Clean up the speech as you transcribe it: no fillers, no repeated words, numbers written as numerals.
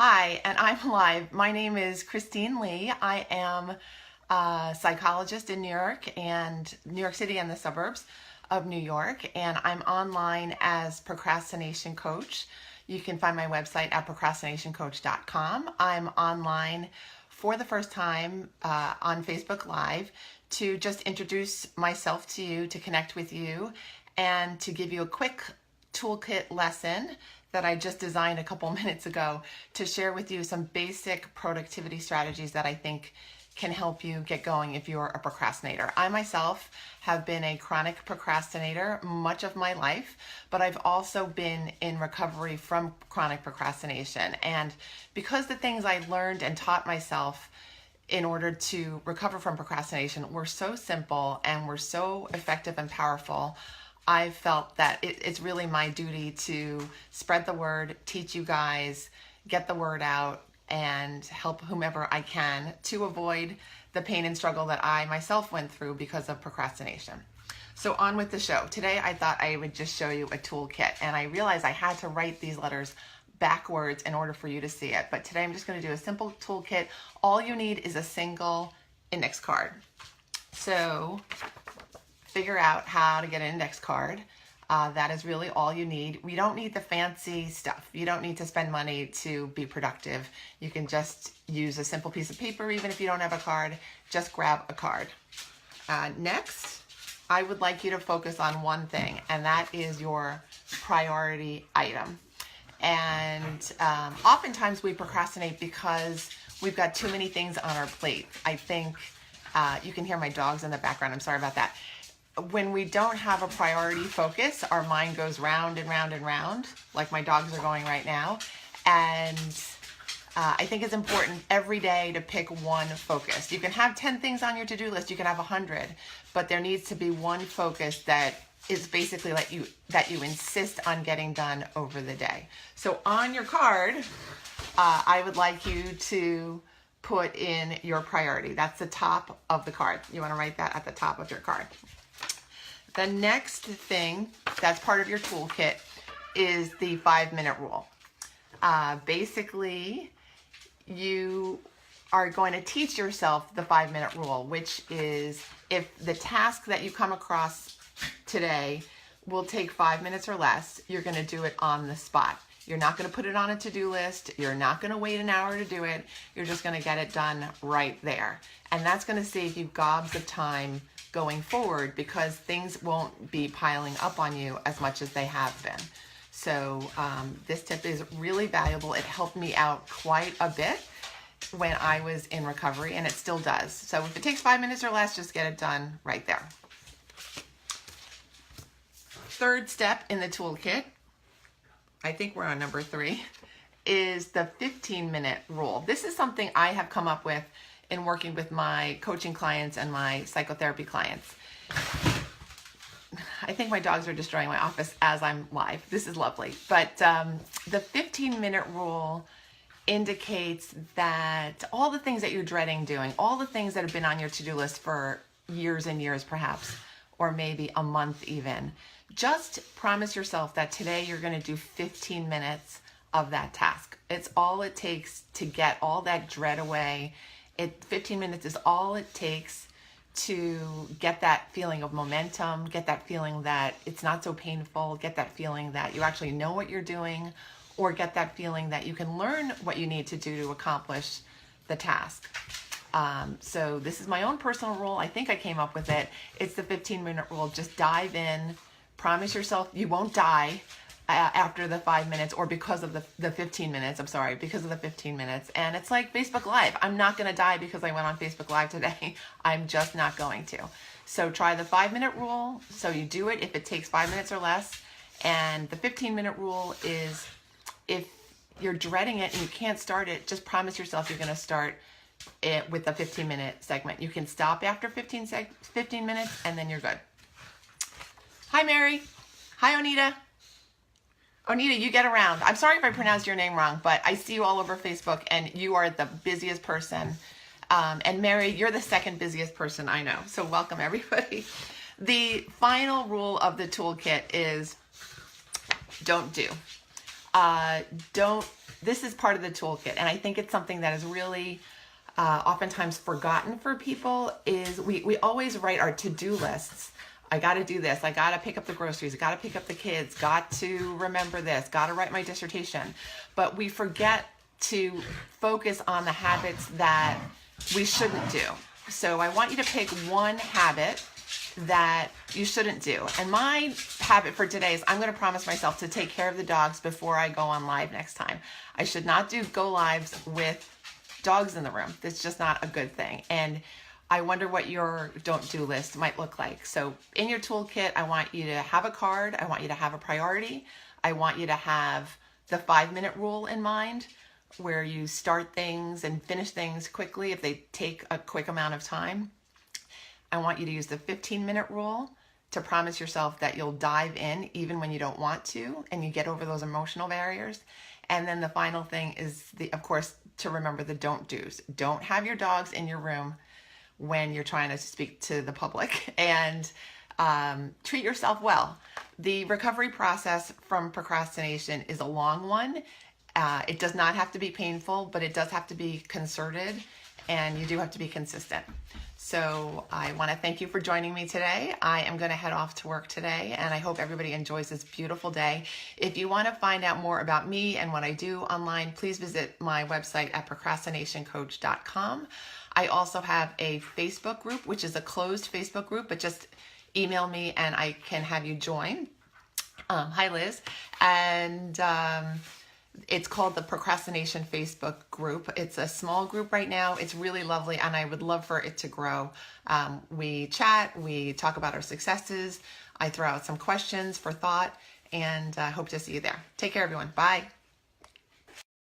Hi, and I'm live. My name is Christine Lee. I am a psychologist in New York City and the suburbs of New York, and I'm online as procrastination coach. You can find my website at procrastinationcoach.com. I'm online for the first time on Facebook Live to just introduce myself to you, to connect with you, and to give you a quick toolkit lesson that I just designed a couple minutes ago to share with you some basic productivity strategies that I think can help you get going if you're a procrastinator. I myself have been a chronic procrastinator much of my life, but I've also been in recovery from chronic procrastination. And because the things I learned and taught myself in order to recover from procrastination were so simple and were so effective and powerful, I felt that it's really my duty to spread the word, teach you guys, get the word out, and help whomever I can to avoid the pain and struggle that I myself went through because of procrastination. So on with the show. Today I thought I would just show you a toolkit, and I realized I had to write these letters backwards in order for you to see it. But today I'm just going to do a simple toolkit. All you need is a single index card. So figure out how to get an index card. That is really all you need. We don't need the fancy stuff. You don't need to spend money to be productive. You can just use a simple piece of paper, even if you don't have a card. Just grab a card. Next, I would like you to focus on one thing, and that is your priority item. And oftentimes we procrastinate because we've got too many things on our plate. I think you can hear my dogs in the background. I'm sorry about that. When we don't have a priority focus, our mind goes round and round and round, like my dogs are going right now. And I think it's important every day to pick one focus. You can have 10 things on your to-do list, you can have 100, but there needs to be one focus that is basically that you insist on getting done over the day. So on your card, I would like you to put in your priority. That's the top of the card. You want to write that at the top of your card. The next thing that's part of your toolkit is the 5-minute rule. Basically, you are going to teach yourself the 5-minute rule, which is if the task that you come across today will take 5 minutes or less, you're going to do it on the spot. You're not going to put it on a to-do list. You're not going to wait an hour to do it. You're just going to get it done right there. And that's going to save you gobs of time going forward because things won't be piling up on you as much as they have been. So this tip is really valuable. It helped me out quite a bit when I was in recovery, and it still does. So if it takes 5 minutes or less, just get it done right there. Third step in the toolkit, I think we're on number 3, is the 15-minute rule. This is something I have come up with in working with my coaching clients and my psychotherapy clients. I think my dogs are destroying my office as I'm live. This is lovely. But the 15-minute rule indicates that all the things that you're dreading doing, all the things that have been on your to-do list for years and years perhaps, or maybe a month even, just promise yourself that today you're going to do 15 minutes of that task. It's all it takes to get all that dread away. 15 minutes is all it takes to get that feeling of momentum, get that feeling that it's not so painful, get that feeling that you actually know what you're doing, or get that feeling that you can learn what you need to do to accomplish the task. So this is my own personal rule. I think I came up with it. It's the 15-minute rule. Just dive in. Promise yourself you won't die after the 5 minutes or because of the 15 minutes, because of the 15 minutes. And it's like Facebook Live. I'm not going to die because I went on Facebook Live today. I'm just not going to. So try the 5-minute rule. So you do it if it takes 5 minutes or less. And the 15-minute rule is if you're dreading it and you can't start it, just promise yourself you're going to start it with the 15-minute segment. You can stop after 15 minutes and then you're good. Hi, Mary. Hi, Onita. Onita, you get around. I'm sorry if I pronounced your name wrong, but I see you all over Facebook, and you are the busiest person. And Mary, you're the second busiest person I know. So welcome, everybody. The final rule of the toolkit is don't do. Don't this is part of the toolkit, and I think it's something that is really oftentimes forgotten for people. Is we always write our to-do lists. I got to do this. I got to pick up the groceries. I got to pick up the kids. Got to remember this. Got to write my dissertation. But we forget to focus on the habits that we shouldn't do. So I want you to pick one habit that you shouldn't do. And my habit for today is I'm going to promise myself to take care of the dogs before I go on live next time. I should not do go lives with dogs in the room. That's just not a good thing. And I wonder what your don't do list might look like. So in your toolkit, I want you to have a card. I want you to have a priority. I want you to have the 5-minute rule in mind, where you start things and finish things quickly if they take a quick amount of time. I want you to use the 15-minute rule to promise yourself that you'll dive in even when you don't want to, and you get over those emotional barriers. And then the final thing is, of course, to remember the don't do's. Don't have your dogs in your room when you're trying to speak to the public, and treat yourself well. The recovery process from procrastination is a long one. It does not have to be painful, but it does have to be concerted, and you do have to be consistent. So I want to thank you for joining me today. I am going to head off to work today, and I hope everybody enjoys this beautiful day. If you want to find out more about me and what I do online, please visit my website at procrastinationcoach.com. I also have a Facebook group, which is a closed Facebook group, but just email me and I can have you join. Hi, Liz. And it's called the Procrastination Facebook group. It's a small group right now. It's really lovely, and I would love for it to grow. We chat, we talk about our successes. I throw out some questions for thought, and I hope to see you there. Take care, everyone. Bye.